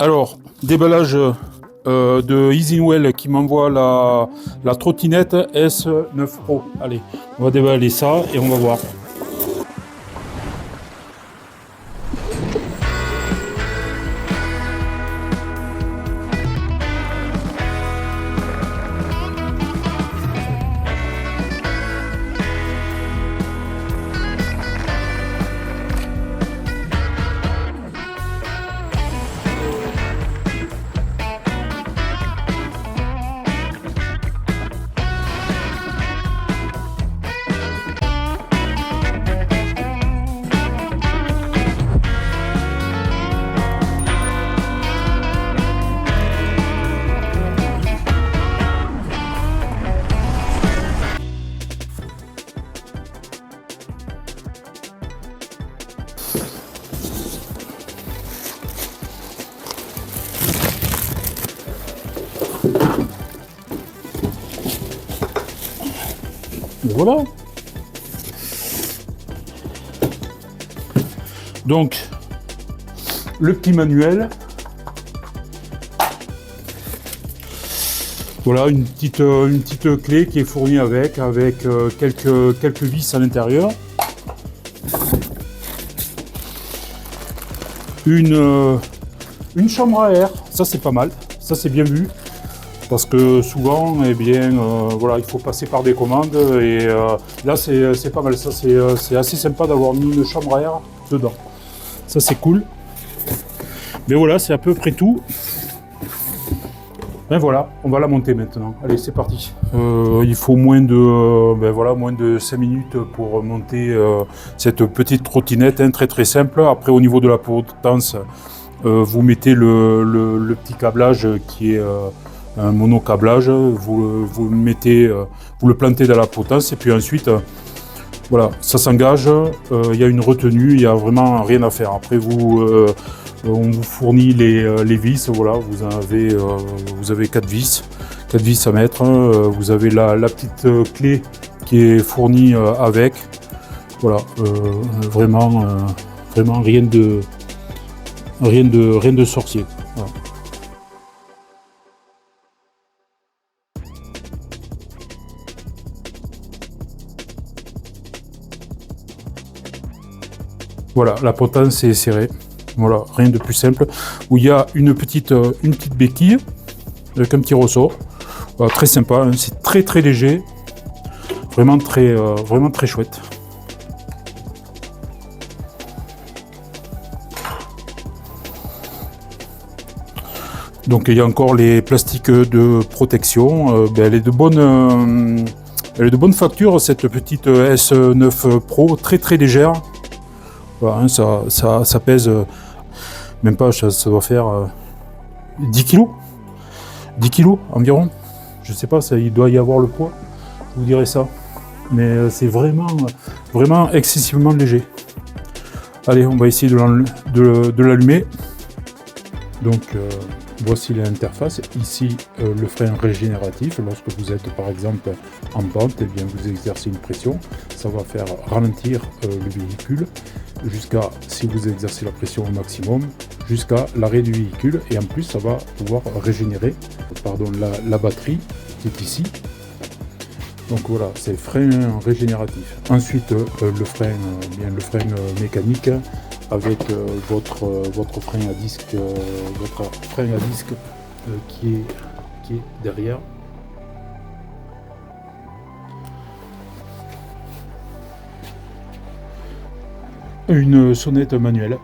Alors, déballage de Easywell qui m'envoie la trottinette S9 Pro. Allez, on va déballer ça et on va voir. Voilà. Donc, le petit manuel. Voilà, une petite clé qui est fournie avec quelques vis à l'intérieur. Une chambre à air, ça c'est pas mal, ça c'est bien vu. Parce que souvent, eh bien, voilà, il faut passer par des commandes et là c'est pas mal. Ça c'est assez sympa d'avoir mis une chambre à air dedans. Ça c'est cool. Mais voilà, c'est à peu près tout. Ben voilà, on va la monter maintenant. Allez, c'est parti. Il faut moins de 5 minutes pour monter cette petite trottinette, hein, très très simple. Après, au niveau de la potence, vous mettez le petit câblage qui est un monocablage, vous le plantez dans la potence et puis ensuite voilà, ça s'engage, il y a une retenue, il n'y a vraiment rien à faire. Après on vous fournit les vis, voilà, vous avez 4 vis à mettre, vous avez la petite clé qui est fournie avec, voilà, vraiment rien de sorcier. Voilà. Voilà, la potence est serrée. Voilà, rien de plus simple. Où il y a une petite béquille avec un petit ressort. Voilà, très sympa, hein, c'est très très léger. Vraiment très chouette. Donc il y a encore les plastiques de protection. Elle est de bonne facture, cette petite S9 Pro, très très légère. Voilà, hein, ça pèse même pas, ça doit faire 10 kg. 10 kg environ. Je sais pas, il doit y avoir le poids, je vous dirai ça. Mais c'est vraiment excessivement léger. Allez, on va essayer de l'allumer. Donc voici l'interface. Ici le frein régénératif. Lorsque vous êtes par exemple en pente, eh bien, vous exercez une pression. Ça va faire ralentir le véhicule jusqu'à, si vous exercez la pression au maximum, jusqu'à l'arrêt du véhicule. Et en plus, ça va pouvoir régénérer la batterie qui est ici. Donc voilà, c'est frein régénératif. Ensuite, le frein mécanique avec votre frein à disque, qui est derrière. Une sonnette manuelle.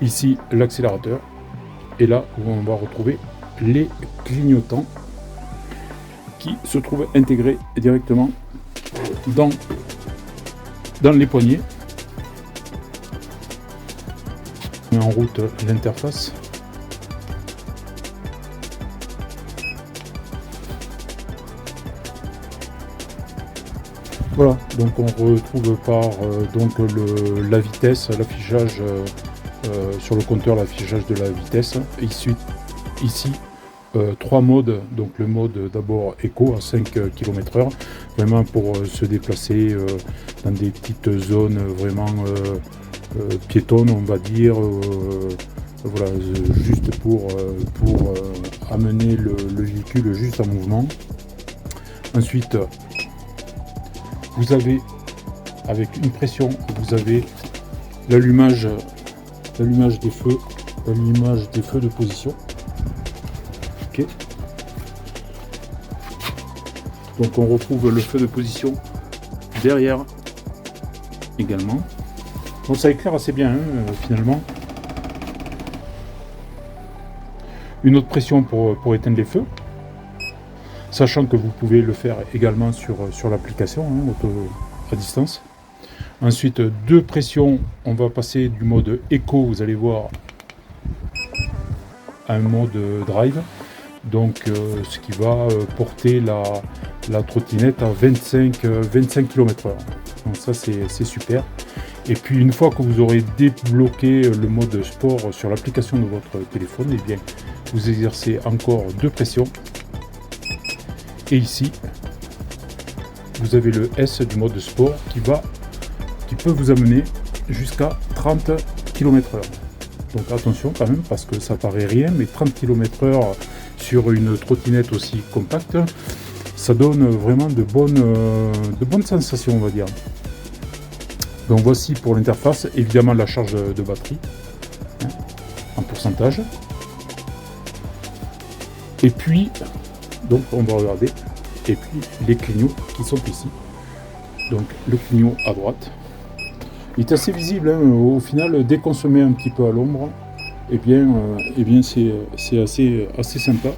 Ici l'accélérateur. Et là où on va retrouver les clignotants qui se trouvent intégrés directement dans les poignées. On met en route l'interface. Voilà, donc on retrouve par la vitesse, l'affichage sur le compteur, l'affichage de la vitesse. Ici, 3 modes, donc le mode d'abord éco à 5 km/h, vraiment pour se déplacer dans des petites zones vraiment piétonne, on va dire, voilà, juste pour amener le véhicule juste en mouvement. Ensuite, vous avez, avec une pression, vous avez l'allumage des feux de position. Ok. Donc on retrouve le feu de position derrière également. Donc ça éclaire assez bien finalement. Une autre pression pour éteindre les feux, sachant que vous pouvez le faire également sur l'application à distance. Ensuite, deux pressions, on va passer du mode éco, vous allez voir, à un mode drive, donc ce qui va porter la trottinette à 25 km/h. Donc ça c'est super. Et puis une fois que vous aurez débloqué le mode sport sur l'application de votre téléphone, et bien vous exercez encore deux pressions. Et ici, vous avez le S du mode sport qui peut vous amener jusqu'à 30 km/h. Donc attention quand même, parce que ça paraît rien, mais 30 km/h sur une trottinette aussi compacte, ça donne vraiment de bonnes sensations, on va dire. Donc voici pour l'interface, évidemment la charge de batterie en pourcentage. Et puis, donc on va regarder, et puis les clignots qui sont ici. Donc le clignot à droite, il est assez visible, au final, dès qu'on se met un petit peu à l'ombre, eh bien c'est assez sympa.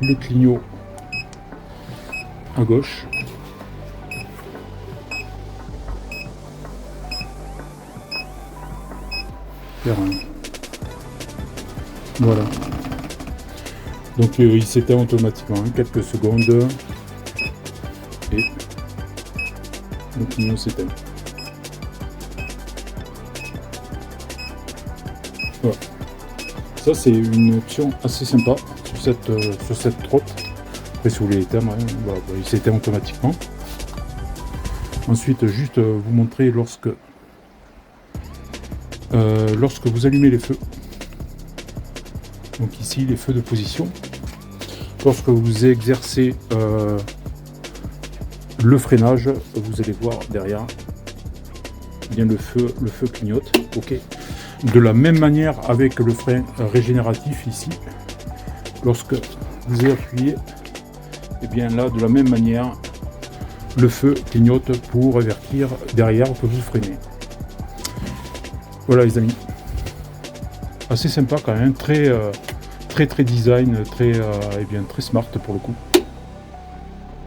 Le clignot à gauche. Voilà. Donc il s'éteint automatiquement, quelques secondes, et le clignot s'éteint. Voilà. Ça c'est une option assez sympa sur cette trotte. Après si vous voulez l'éteindre, voilà, il s'éteint automatiquement. Ensuite juste vous montrer lorsque vous allumez les feux. Donc ici les feux de position. Lorsque vous exercez le freinage, vous allez voir derrière, bien le feu clignote. Ok. De la même manière avec le frein régénératif ici, lorsque vous appuyez, et bien là de la même manière, le feu clignote pour avertir derrière que vous freinez. Voilà les amis, assez sympa quand même, très design, très smart pour le coup.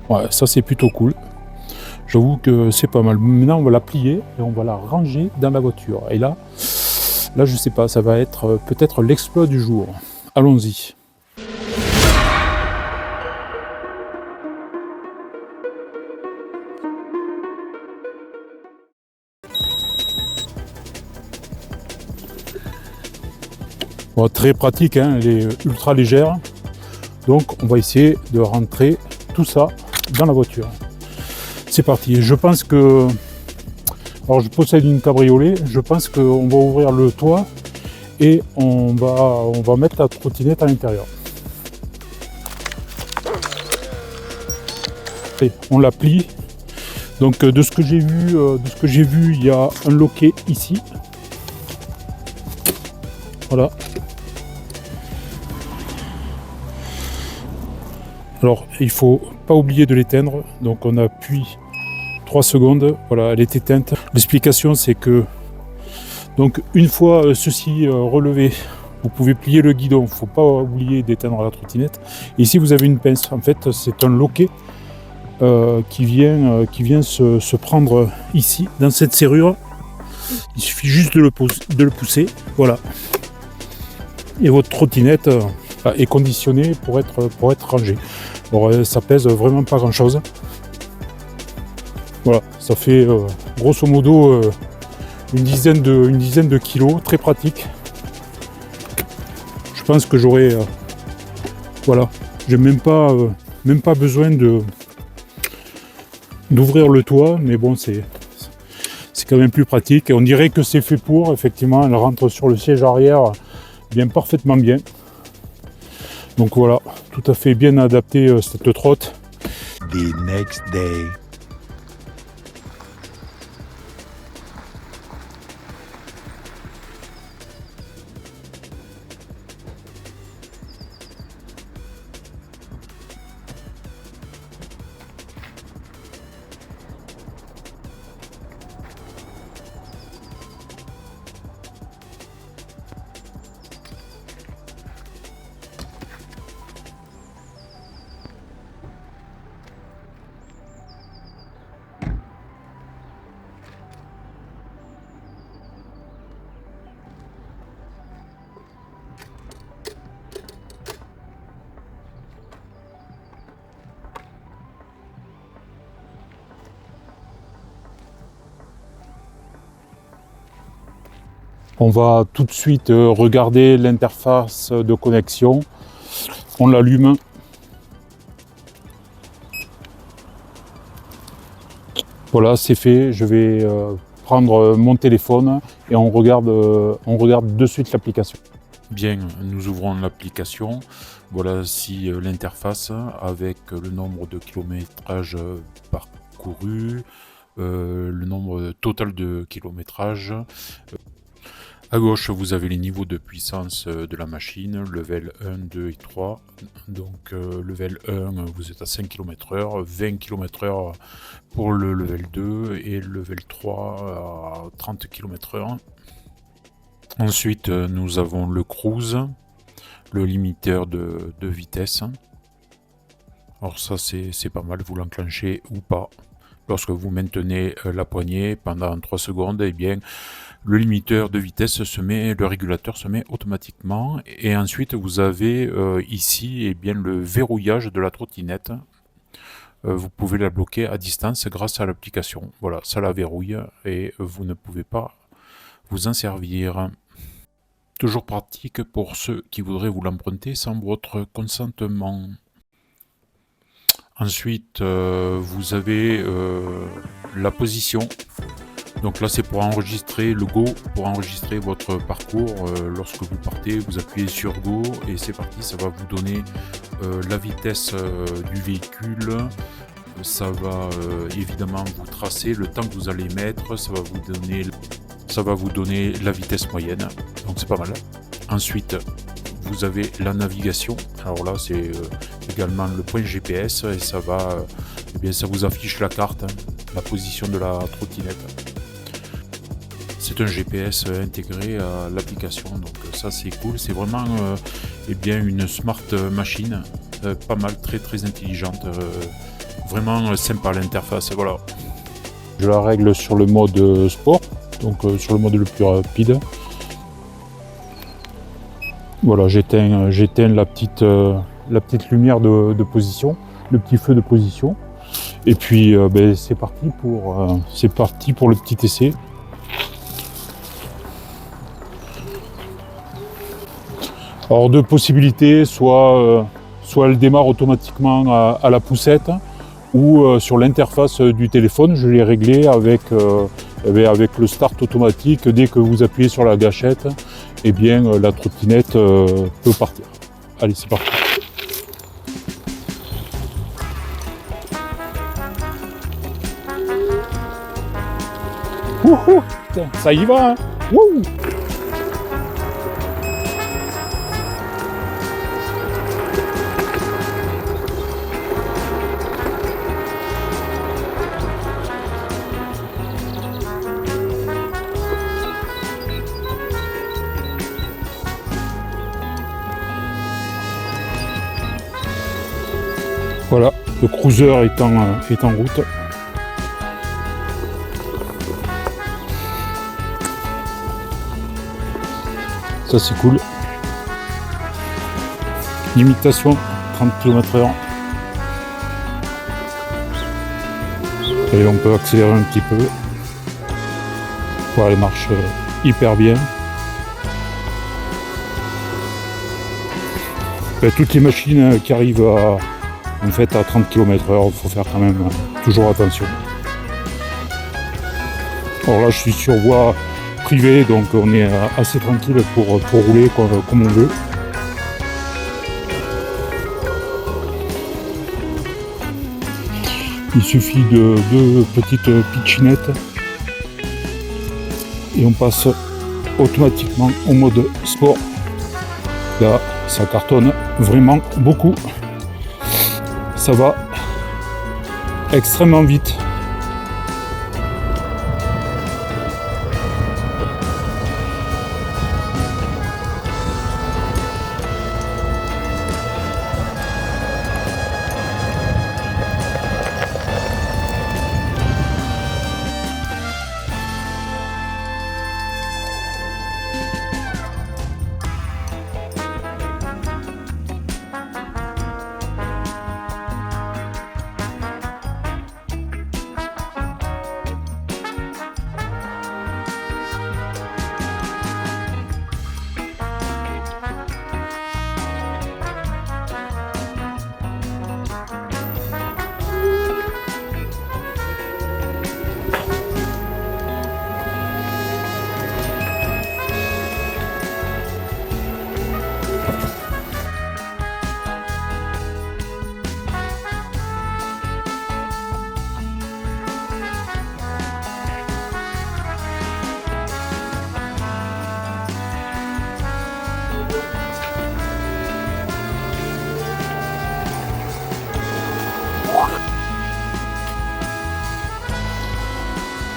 Ouais, ça c'est plutôt cool. J'avoue que c'est pas mal. Maintenant on va la plier et on va la ranger dans la voiture. Et là je sais pas, ça va être peut-être l'exploit du jour. Allons-y. Bon, très pratique, hein, elle est ultra légère. Donc on va essayer de rentrer tout ça dans la voiture. C'est parti. Je pense que... Alors je possède une cabriolet. Je pense qu'on va ouvrir le toit et on va mettre la trottinette à l'intérieur. Et on la plie. Donc de ce que j'ai vu, il y a un loquet ici. Voilà. Alors il faut pas oublier de l'éteindre, donc on appuie 3 secondes, voilà, elle est éteinte. L'explication c'est que donc une fois ceci relevé, vous pouvez plier le guidon, il ne faut pas oublier d'éteindre la trottinette. Et ici vous avez une pince, en fait c'est un loquet qui vient se prendre ici dans cette serrure. Il suffit juste de le pousser, voilà. Et votre trottinette est conditionnée pour être rangée. Alors, ça pèse vraiment pas grand chose. Voilà, ça fait grosso modo une dizaine de kilos, très pratique. Je pense que j'aurais, voilà, j'ai même pas besoin d'ouvrir le toit, mais bon, c'est quand même plus pratique. Et on dirait que c'est fait pour, effectivement, elle rentre sur le siège arrière bien parfaitement bien. Donc voilà, tout à fait bien adapté cette trotte. The next day. On va tout de suite regarder l'interface de connexion. On l'allume. Voilà, c'est fait. Je vais prendre mon téléphone et on regarde de suite l'application. Bien, nous ouvrons l'application. Voilà ici l'interface avec le nombre de kilométrages parcourus, le nombre total de kilométrage. À gauche, vous avez les niveaux de puissance de la machine, level 1, 2 et 3. Donc level 1, vous êtes à 5 km/h, 20 km/h pour le level 2 et le level 3 à 30 km/h. Ensuite, nous avons le cruise, le limiteur de vitesse. Alors ça, c'est pas mal, vous l'enclenchez ou pas. Lorsque vous maintenez la poignée pendant 3 secondes, eh bien, le limiteur de vitesse le régulateur se met automatiquement. Et ensuite, vous avez ici eh bien, le verrouillage de la trottinette. Vous pouvez la bloquer à distance grâce à l'application. Voilà, ça la verrouille et vous ne pouvez pas vous en servir. Toujours pratique pour ceux qui voudraient vous l'emprunter sans votre consentement. Ensuite, vous avez la position. Donc là, c'est pour enregistrer le Go, pour enregistrer votre parcours. Lorsque vous partez, vous appuyez sur Go et c'est parti. Ça va vous donner la vitesse du véhicule. Ça va évidemment vous tracer le temps que vous allez mettre. Ça va vous donner la vitesse moyenne. Donc c'est pas mal. Ensuite, vous avez la navigation. Alors là, c'est également le point GPS et ça va, eh bien, ça vous affiche la carte, la position de la trottinette. C'est un GPS intégré à l'application, donc ça c'est cool. C'est vraiment eh bien une smart machine, pas mal, très très intelligente, vraiment sympa l'interface. Voilà. Je la règle sur le mode sport, donc sur le mode le plus rapide. Voilà, j'éteins la petite lumière de position, le petit feu de position. Et puis c'est parti pour le petit essai. Alors deux possibilités, soit elle démarre automatiquement à la poussette, ou sur l'interface du téléphone, je l'ai réglé avec le start automatique. Dès que vous appuyez sur la gâchette, eh bien la trottinette peut partir. Allez, c'est parti. Wouhou, putain, ça y va, hein. Wouh. Voilà, le cruiser est en route. Ça c'est cool. Limitation 30 km/h. Et on peut accélérer un petit peu. Voilà, elle marche hyper bien. Toutes les machines qui arrivent à 30 km/h, il faut faire quand même toujours attention. Alors là je suis sur voie privée, donc on est assez tranquille pour rouler comme on veut. Il suffit de 2 petites pitchinettes et on passe automatiquement au mode sport. Là, ça cartonne vraiment beaucoup. Ça va extrêmement vite.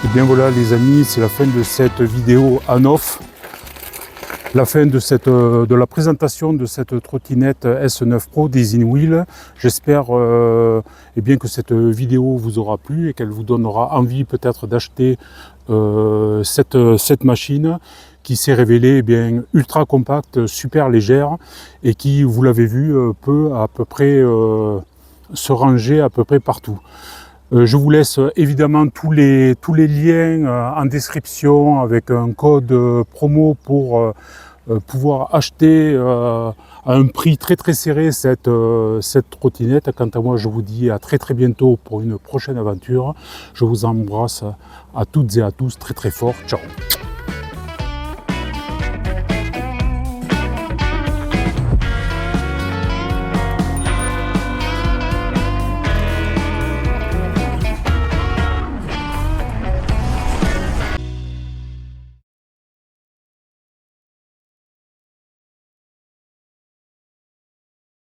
Et bien voilà les amis, c'est la fin de cette vidéo en off. La fin de la présentation de cette trottinette S9 Pro des InWheel. J'espère eh bien que cette vidéo vous aura plu et qu'elle vous donnera envie peut-être d'acheter cette machine qui s'est révélée eh bien, ultra compacte, super légère et qui, vous l'avez vu, peut à peu près se ranger à peu près partout. Je vous laisse évidemment tous les liens en description avec un code promo pour pouvoir acheter à un prix très serré cette trottinette. Quant à moi, je vous dis à très bientôt pour une prochaine aventure. Je vous embrasse à toutes et à tous très fort. Ciao.